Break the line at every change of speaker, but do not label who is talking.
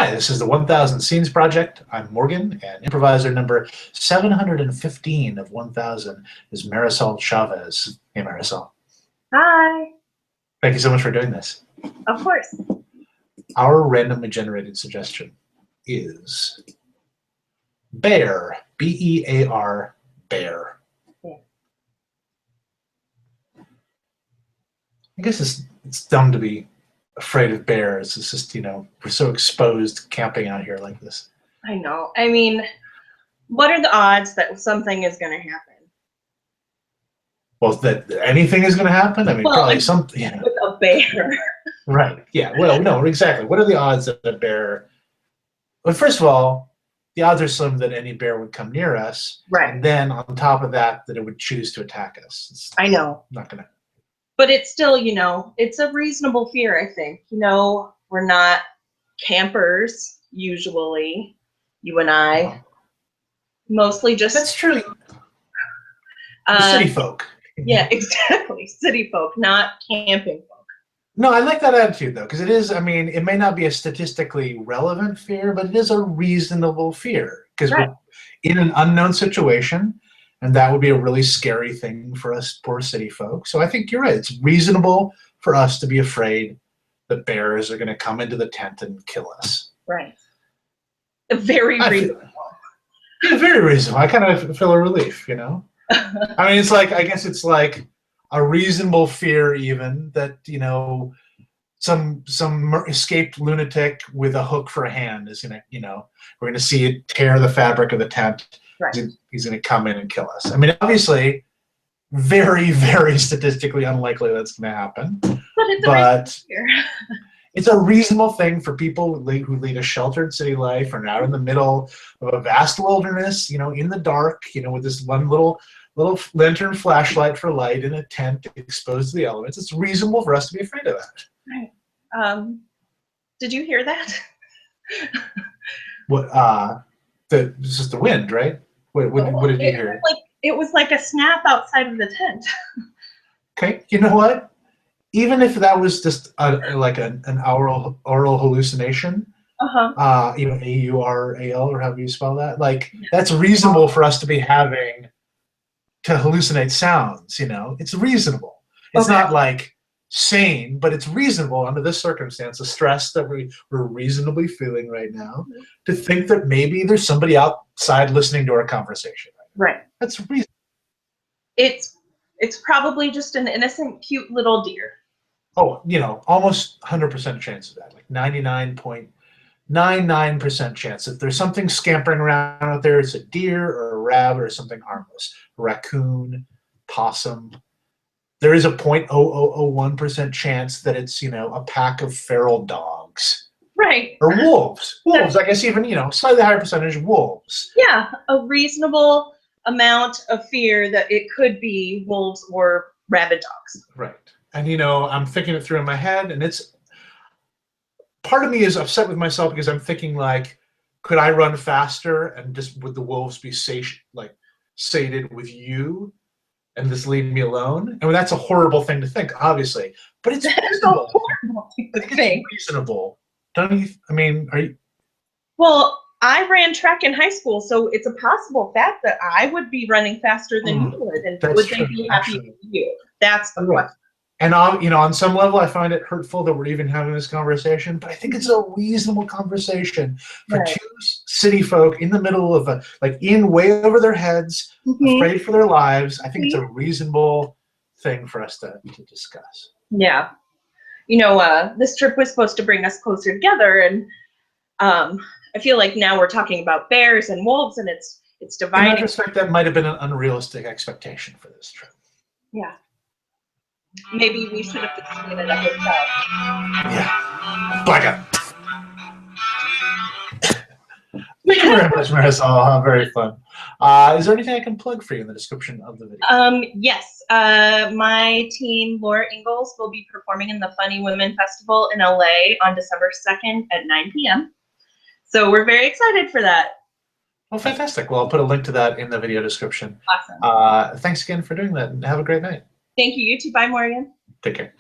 Hi, this is the 1000 Scenes Project. I'm Morgan, and improviser number 715 of 1000 is Marisol Chavez. Hey, Marisol.
Hi.
Thank you so much for doing this.
Of course.
Our randomly generated suggestion is bear, B-E-A-R, bear.
Yeah.
I guess it's dumb to be afraid of bears. It's just, we're so exposed camping out here like this.
I know. I mean, what are the odds that something is going to happen?
Well, that anything is going to happen? I mean,
well,
probably something.
With a bear.
Right. Yeah. Well, no, exactly. What are the odds that a bear... Well, first of all, the odds are slim that any bear would come near us.
Right.
And then on top of that, that it would choose to attack us.
I know.
Not going to...
But it's still, it's a reasonable fear, I think. We're not campers, usually, you and I. Mostly just...
That's true. City folk.
Yeah, exactly. City folk, not camping folk.
No, I like that attitude, though, because it is, I mean, it may not be a statistically relevant fear, but it is a reasonable fear. Because we're in an unknown situation, and that would be a really scary thing for us poor city folk. So I think you're right. It's reasonable for us to be afraid that bears are going to come into the tent and kill us.
Right. Very reasonable.
Yeah, very reasonable. I kind of feel a relief, I mean, it's like, I guess it's like a reasonable fear even that, some escaped lunatic with a hook for a hand is going to, we're going to see it tear the fabric of the tent.
Right.
He's going to come in and kill us. I mean, obviously, very, very statistically unlikely that's going to happen. But it's a reasonable thing for people who lead a sheltered city life or out in the middle of a vast wilderness, in the dark, with this one little lantern flashlight for light in a tent exposed to the elements. It's reasonable for us to be afraid of that.
Right. Did you hear that?
What? This is the wind, right? What did you hear?
It was like a snap outside of the tent.
Okay, you know what? Even if that was just like an oral hallucination, A-U-R-A-L, or however you spell that, that's reasonable for us to be having to hallucinate sounds. It's reasonable. It's not like sane, but it's reasonable under this circumstance, the stress that we're reasonably feeling right now, to think that maybe there's somebody outside listening to our conversation.
Right.
That's reasonable.
It's probably just an innocent, cute little deer.
Oh, almost 100% chance of that, like 99.99% chance. If there's something scampering around out there, it's a deer or a rabbit or something harmless. A raccoon, possum. There is a 0.0001% chance that it's, a pack of feral dogs.
Right.
Or wolves. Wolves, I guess even, slightly higher percentage wolves.
Yeah, a reasonable amount of fear that it could be wolves or rabid dogs.
Right. And, I'm thinking it through in my head, and it's... Part of me is upset with myself because I'm thinking, could I run faster and just would the wolves be sated with you and just leave me alone? And that's a horrible thing to think, obviously. But it's reasonable.
A horrible thing to think.
It's reasonable. Don't you? I mean, are you?
Well, I ran track in high school, so it's a possible fact that I would be running faster than you would, and would they be happy with you? That's the question.
And on some level, I find it hurtful that we're even having this conversation, but I think it's a reasonable conversation for two city folk in the middle of in way over their heads, afraid for their lives. I think it's a reasonable thing for us to discuss.
Yeah. This trip was supposed to bring us closer together, and I feel like now we're talking about bears and wolves, and it's dividing.
In retrospect, that might have been an unrealistic expectation for this trip.
Yeah. Maybe we should have just stayed at a hotel.
Yeah. Blackout. Thank you very much, Marisol. Very fun. Is there anything I can plug for you in the description of the video?
Yes. My team, Laura Ingalls, will be performing in the Funny Women Festival in LA on December 2nd at 9 p.m. So we're very excited for that.
Well, fantastic. Well, I'll put a link to that in the video description.
Awesome.
Thanks again for doing that, and have a great night.
Thank you. You too. Bye, Morgan.
Take care.